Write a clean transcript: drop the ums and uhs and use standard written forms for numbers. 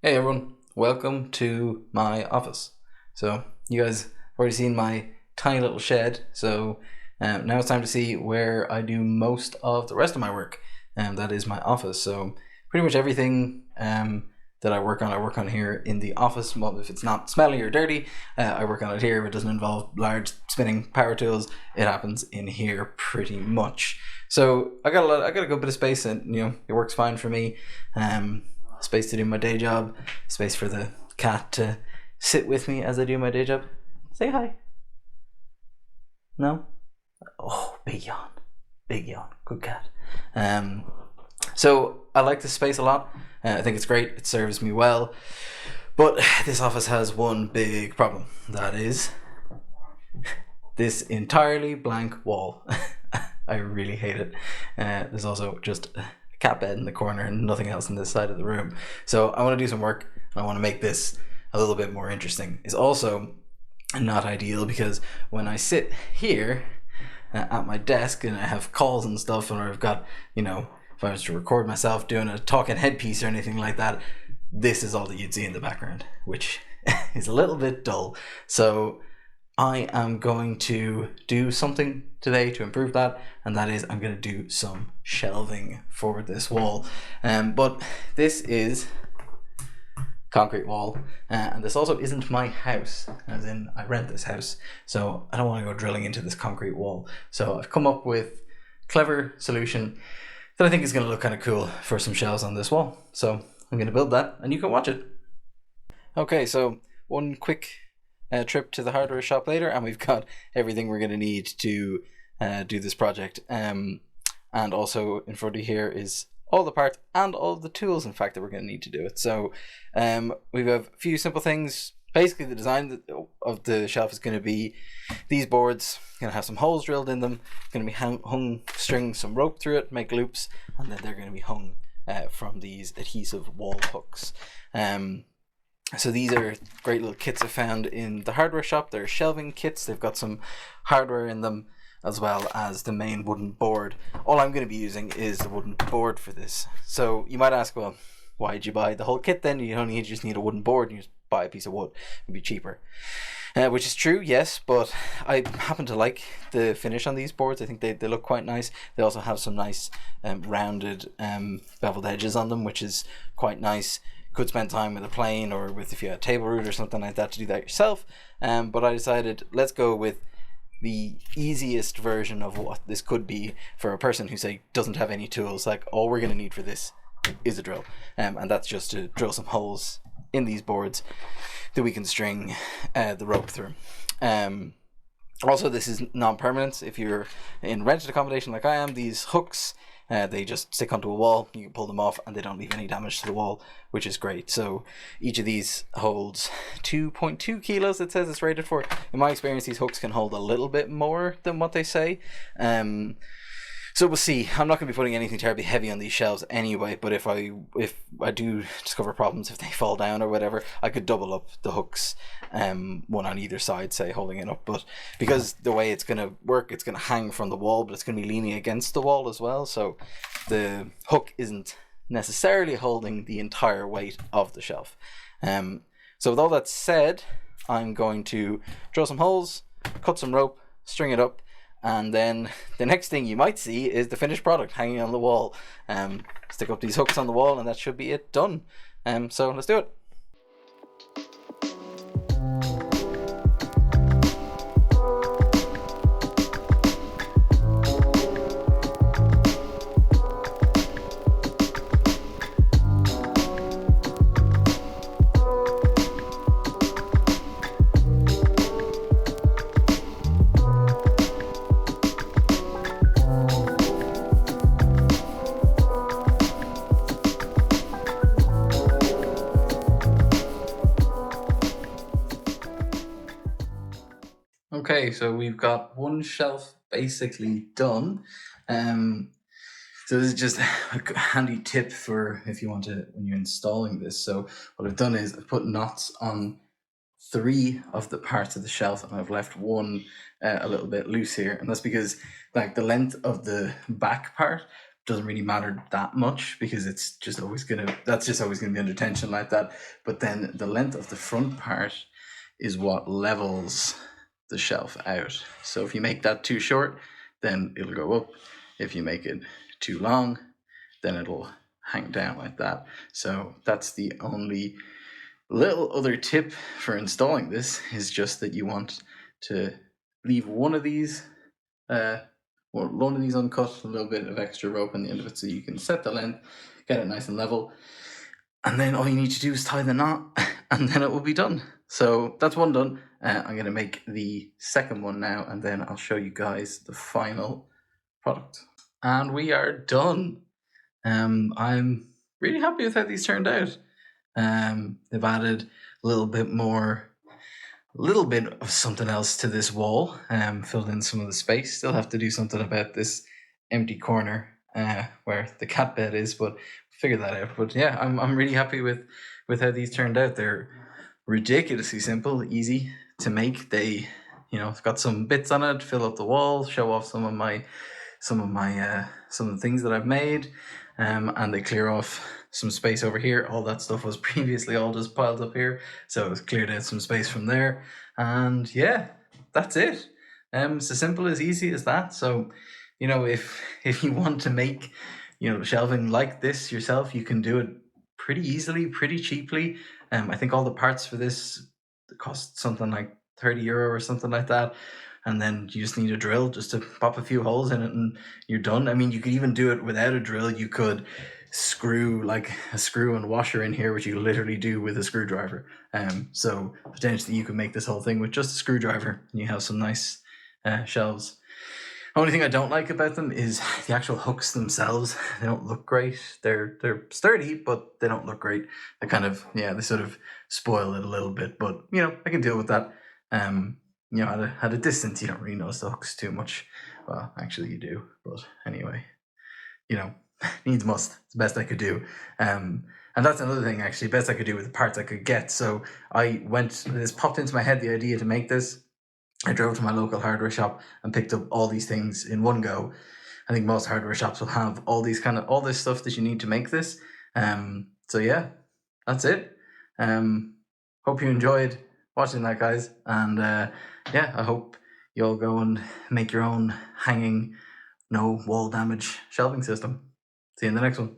Hey everyone, welcome to my office. So, you guys have already seen my tiny little shed, so now it's time to see where I do most of the rest of my work, and that is my office. So, pretty much everything that I work on here in the office. Well, if it's not smelly or dirty, I work on it here. If it doesn't involve large spinning power tools, it happens in here pretty much. So, I got a good bit of space, and it works fine for me. Space to do my day job, space for the cat to sit with me as I do my day job. Say hi. No? Oh, big yawn. Big yawn. Good cat. Um, so I like this space a lot. I think it's great. It serves me well. But this office has one big problem. That is this entirely blank wall. I really hate it. There's also just a cat bed in the corner and nothing else in this side of the room. So I want to do some work. I want to make this a little bit more interesting. It's also not ideal because when I sit here at my desk and I have calls and stuff, and I've got, if I was to record myself doing a talking headpiece or anything like that, this is all that you'd see in the background, which is a little bit dull. So I am going to do something today to improve that, and that is I'm going to do some shelving for this wall. But this is concrete wall, and this also isn't my house, as in I rent this house, so I don't want to go drilling into this concrete wall. So I've come up with a clever solution that I think is going to look kind of cool for some shelves on this wall. So I'm going to build that, and you can watch it. Okay, so one quick trip to the hardware shop later, and we've got everything we're going to need to do this project. And also in front of you here is all the parts and all the tools, in fact, that we're going to need to do it. So we have a few simple things. Basically, the design of the shelf is going to be these boards. Going to have some holes drilled in them. Going to be hung, string some rope through it, make loops, and then they're going to be hung from these adhesive wall hooks. So these are great little kits I found in the hardware shop. They're shelving kits. They've got some hardware in them as well as the main wooden board. All I'm going to be using is the wooden board for this. So you might ask, well, why did you buy the whole kit then? You just need a wooden board and you just buy a piece of wood. It'd be cheaper. Which is true, yes, but I happen to like the finish on these boards. I think they look quite nice. They also have some nice rounded beveled edges on them, which is quite nice. Could spend time with a plane or with if you had a table root or something like that to do that yourself. But I decided let's go with the easiest version of what this could be for a person who say doesn't have any tools. Like all we're going to need for this is a drill, and that's just to drill some holes in these boards that we can string the rope through. Also, this is non-permanent. If you're in rented accommodation like I am, these hooks they just stick onto a wall. You can pull them off and they don't leave any damage to the wall, which is great. So each of these holds 2.2 kilos, it says it's rated for. In my experience, these hooks can hold a little bit more than what they say. So we'll see. I'm not going to be putting anything terribly heavy on these shelves anyway, but if I do discover problems, if they fall down or whatever, I could double up the hooks, one on either side, say, holding it up. But because the way it's going to work, it's going to hang from the wall, but it's going to be leaning against the wall as well. So the hook isn't necessarily holding the entire weight of the shelf. So with all that said, I'm going to drill some holes, cut some rope, string it up, and then the next thing you might see is the finished product hanging on the wall. Stick up these hooks on the wall and that should be it done. So let's do it. Okay, so we've got one shelf basically done. So this is just a handy tip for if you want to, when you're installing this. So what I've done is I've put knots on 3 of the parts of the shelf, and I've left one a little bit loose here, and that's because like the length of the back part doesn't really matter that much because that's just always gonna be under tension like that. But then the length of the front part is what levels the shelf out. So if you make that too short, then it'll go up. If you make it too long, then it'll hang down like that. So that's the only little other tip for installing this, is just that you want to leave one of these uncut, a little bit of extra rope on the end of it so you can set the length, get it nice and level, and then all you need to do is tie the knot and then it will be done. So that's one done. I'm going to make the second one now, and then I'll show you guys the final product. And we are done. I'm really happy with how these turned out. They've added a little bit of something else to this wall, filled in some of the space. Still have to do something about this empty corner where the cat bed is, but figure that out. But yeah, I'm really happy with how these turned out. They're ridiculously simple, easy to make. They, it's got some bits on it, fill up the wall, show off some of the things that I've made, and they clear off some space over here. All that stuff was previously all just piled up here, so it's cleared out some space from there. And yeah, that's it. It's as simple, as easy as that. So, if you want to make, shelving like this yourself, you can do it pretty easily, pretty cheaply. I think all the parts for this cost something like €30 or something like that. And then you just need a drill just to pop a few holes in it and you're done. I mean, you could even do it without a drill. You could screw like a screw and washer in here, which you literally do with a screwdriver. So potentially you could make this whole thing with just a screwdriver and you have some nice shelves. Only thing I don't like about them is the actual hooks themselves. They don't look great. They're sturdy, but they don't look great. They kind of, they sort of spoil it a little bit, but I can deal with that. At a distance, you don't really notice the hooks too much. Well, actually you do, but anyway, needs must. It's the best I could do. And that's another thing, actually, best I could do with the parts I could get. So this popped into my head, the idea to make this. I drove to my local hardware shop and picked up all these things in one go. I think most hardware shops will have all this stuff that you need to make this. So yeah, that's it. Hope you enjoyed watching that, guys. And I hope you all go and make your own hanging, no wall damage shelving system. See you in the next one.